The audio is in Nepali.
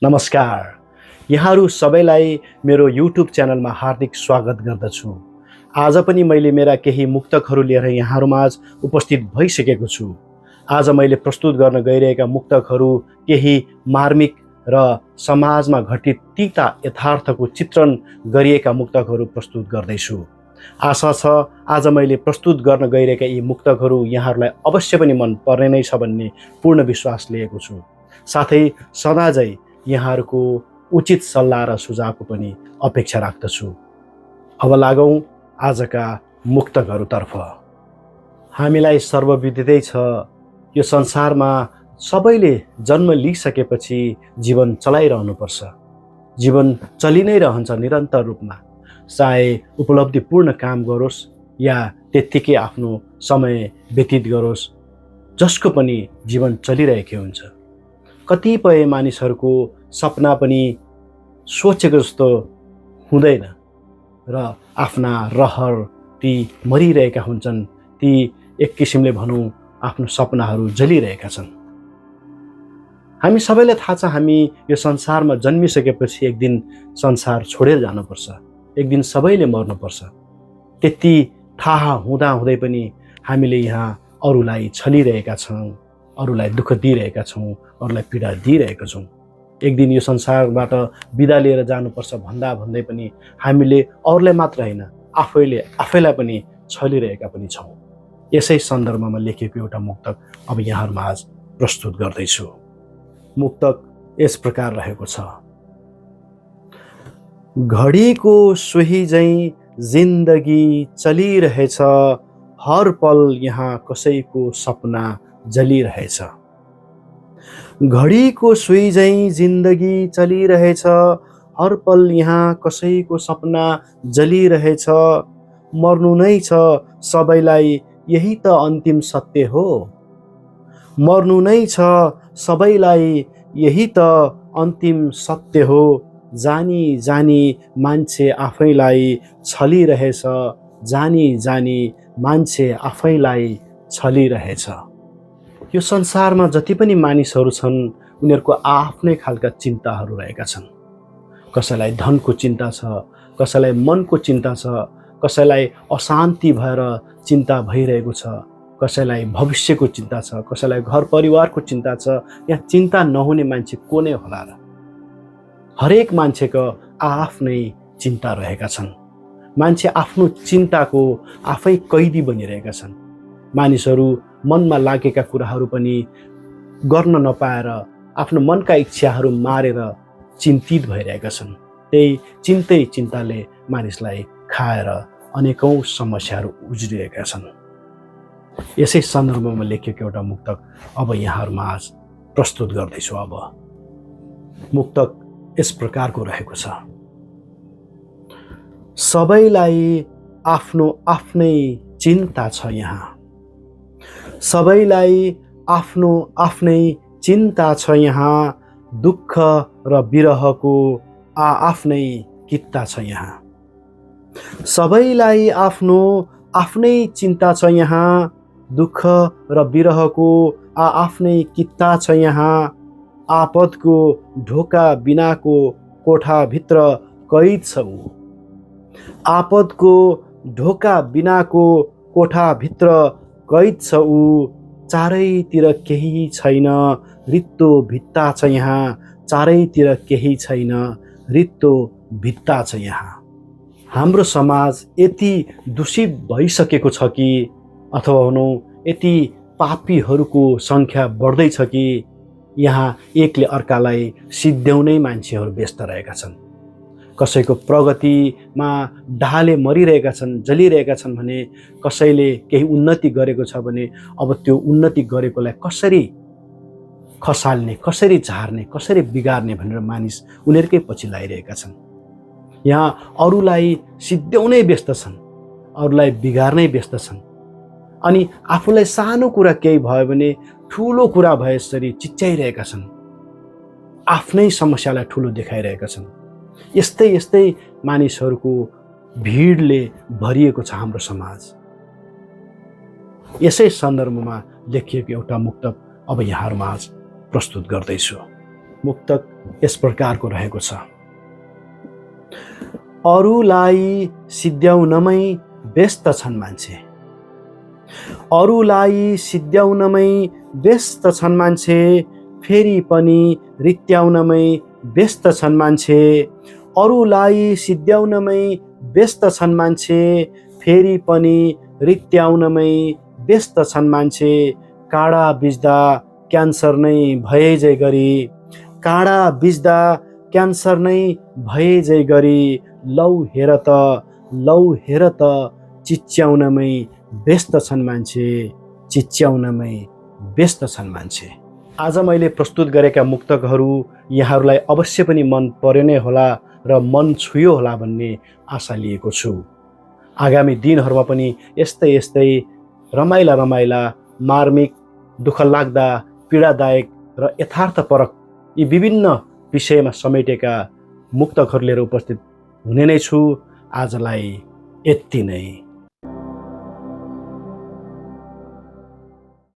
नमस्कार। यहाँहरू सबैलाई मेरो युट्युब च्यानलमा हार्दिक स्वागत गर्दछु। आज पनि मैले मेरा केही मुक्तकहरू लिएर यहाँहरूमाझ उपस्थित भइसकेको छु। आज मैले प्रस्तुत गर्न गइरहेका मुक्तकहरू केही मार्मिक र समाजमा घटित तीता यथार्थको चित्रण गरिएका मुक्तकहरू प्रस्तुत गर्दैछु। आशा छ आज मैले प्रस्तुत गर्न गइरहेका यी मुक्तकहरू यहाँहरूलाई अवश्य पनि मन पर्ने नै छ भन्ने पूर्ण विश्वास लिएको छु। साथै सदाझै यहाँहरूको उचित सल्लाह र सुझावको पनि अपेक्षा राख्दछु। अब लागौँ आजका मुक्तकहरूतर्फ। हामीलाई सर्वविदितै छ यो संसारमा सबैले जन्म लिइसकेपछि जीवन चलाइरहनुपर्छ। जीवन चलि नै रहन्छ निरन्तर रूपमा, चाहे उपलब्धिपूर्ण काम गरोस् या त्यत्तिकै आफ्नो समय व्यतीत गरोस्, जसको पनि जीवन चलिरहेकै हुन्छ। कतिपय मानिसहरूको सपना पनि सोचेको जस्तो हुँदैन र आफ्ना रहर ती मरिरहेका हुन्छन्। ती एक किसिमले भनौँ आफ्नो सपनाहरू जलिरहेका छन्। हामी सबैलाई थाहा छ हामी यो संसारमा जन्मिसकेपछि एक दिन संसार छोडेर जानुपर्छ, एक दिन सबैले मर्नुपर्छ। त्यति थाहा हुँदाहुँदै पनि हामीले यहाँ अरूलाई छलिरहेका छौँ, अरूलाई दुःख दिइरहेका छौँ, अरूलाई पीडा दिइरहेका छौँ। एक दिन यो संसारबाट बिदा लिएर जानुपर्छ भन्दा भन्दै पनि हामीले अरूलाई मात्र होइन आफैलाई पनि छलिरहेका पनि छौँ। यसै सन्दर्भमा लेखेको एउटा मुक्तक अब यहाँहरूमा आज प्रस्तुत गर्दैछु। मुक्तक यस प्रकार रहेको छ। घडीको सुही झैं जिन्दगी चलिरहेछ, हर पल यहाँ कसैको सपना जलिरहेछ। घडीको सुई झैं जिन्दगी चलिरहेछ, हर पल यहाँ कसैको सपना जलिरहेछ। मर्नु नै छ सबैलाई यही त अन्तिम सत्य हो, मर्नु नै छ सबैलाई यही त अन्तिम सत्य हो। जानी जानी मान्छे आफैलाई छलिरहेछ, जानी जानी मान्छे आफैलाई छलिरहेछ। यो संसारमा जति पनि मानिसहरू छन् उनीहरूको आफ्नै खालका चिन्ताहरू रहेका छन्। कसैलाई धनको चिन्ता छ, कसैलाई मनको चिन्ता छ, कसैलाई अशान्ति भएर चिन्ता भइरहेको छ, कसैलाई भविष्यको चिन्ता छ, कसैलाई घर परिवारको चिन्ता छ। यहाँ चिन्ता नहुने मान्छे को नै होला र? हरेक मान्छेको आफ्नै चिन्ता रहेका छन्। मान्छे आफ्नो चिन्ताको आफै कैदी बनिरहेका छन्। मानिसहरू मनमा लागेका कुराहरू पनि गर्न नपाएर आफ्नो मनका इच्छाहरू मारेर चिन्तित भइरहेका छन्। त्यही चिन्ताले मानिसलाई खाएर अनेकौं समस्याहरू उज्रिरहेका छन्। यसै सन्दर्भमा लेखेको एउटा मुक्तक अब यहाँहरूमा आज प्रस्तुत गर्दैछु। अब मुक्तक यस प्रकारको रहेको छ। सबैलाई आफ्नो आफ्नै चिन्ता छ यहाँ, सबैलाई आफ्नो आफ्नै चिन्ता छ यहाँ। दुःख र विरहको आफ्नै कित्ता छ यहाँ, सबैलाई आफ्नो आफ्नै चिन्ता छ यहाँ। दुःख र विरहको आफ्नै कित्ता छ यहाँ। आपदको ढोका बिनाको कोठाभित्र कैद छ ऊ, आपदको ढोका बिनाको कोठाभित्र कैद छ ऊ। चारैतिर केही छैन रित्तो भित्ता छ यहाँ, चारैतिर केही छैन रित्तो भित्ता छ यहाँ। हाम्रो समाज यति दूषित भइसकेको छ कि, अथवा भनौँ यति पापीहरूको सङ्ख्या बढ्दैछ कि यहाँ एकले अर्कालाई सिद्ध्याउनै मान्छेहरू व्यस्त रहेका छन्। कसैको प्रगतिमा ढाले मरिरहेका छन्, जलिरहेका छन् भने कसैले केही उन्नति गरेको छ भने अब त्यो उन्नति गरेकोलाई कसरी खसाल्ने, कसरी झार्ने, कसरी बिगार्ने भनेर मानिस उनीहरूकै पछि लागिरहेका छन्। यहाँ अरूलाई सिद्ध्याउनै व्यस्त छन्, अरूलाई बिगार्नै व्यस्त छन्। अनि आफूलाई सानो कुरा केही भयो भने ठुलो कुरा भए जसरी चिच्याइरहेका छन्, आफ्नै समस्यालाई ठुलो देखाइरहेका छन्। यस्तै यस्तै मानिसहरूको भिडले भरिएको छ हाम्रो समाज। यसै सन्दर्भमा लेखिएको एउटा मुक्तक अब यहाँहरूमा आज प्रस्तुत गर्दैछु। मुक्तक यस प्रकारको रहेको छ। अरूलाई सिद्ध्याउनमै व्यस्त छन् मान्छे, अरूलाई सिद्ध्याउनमै व्यस्त छन् मान्छे, फेरि पनि रित्याउनमै व्यस्त छन् मान्छे। अरूलाई सिद्ध्याउनमै व्यस्त छन् मान्छे, फेरि पनि रित्याउनमै व्यस्त छन् मान्छे। काँडा बिज्दा क्यान्सर नै भएजै गरी, काँडा बिज्दा क्यान्सर नै भएजै गरी, लौ हेर त चिच्याउनमै व्यस्त छन् मान्छे, चिच्याउनमै व्यस्त छन् मान्छे। आज मैले प्रस्तुत गरेका मुक्तकहरू यहाँहरूलाई अवश्य पनि मन पर्यो नै होला र मन छुयो होला भन्ने आशा लिएको छु। आगामी दिनहरूमा पनि यस्तै यस्तै रमाइला मार्मिक, दुःखलाग्दा, पीडादायक र यथार्थपरक यी विभिन्न विषयमा समेटेका मुक्तकहरू लिएर उपस्थित हुने नै छु। आजलाई यति नै।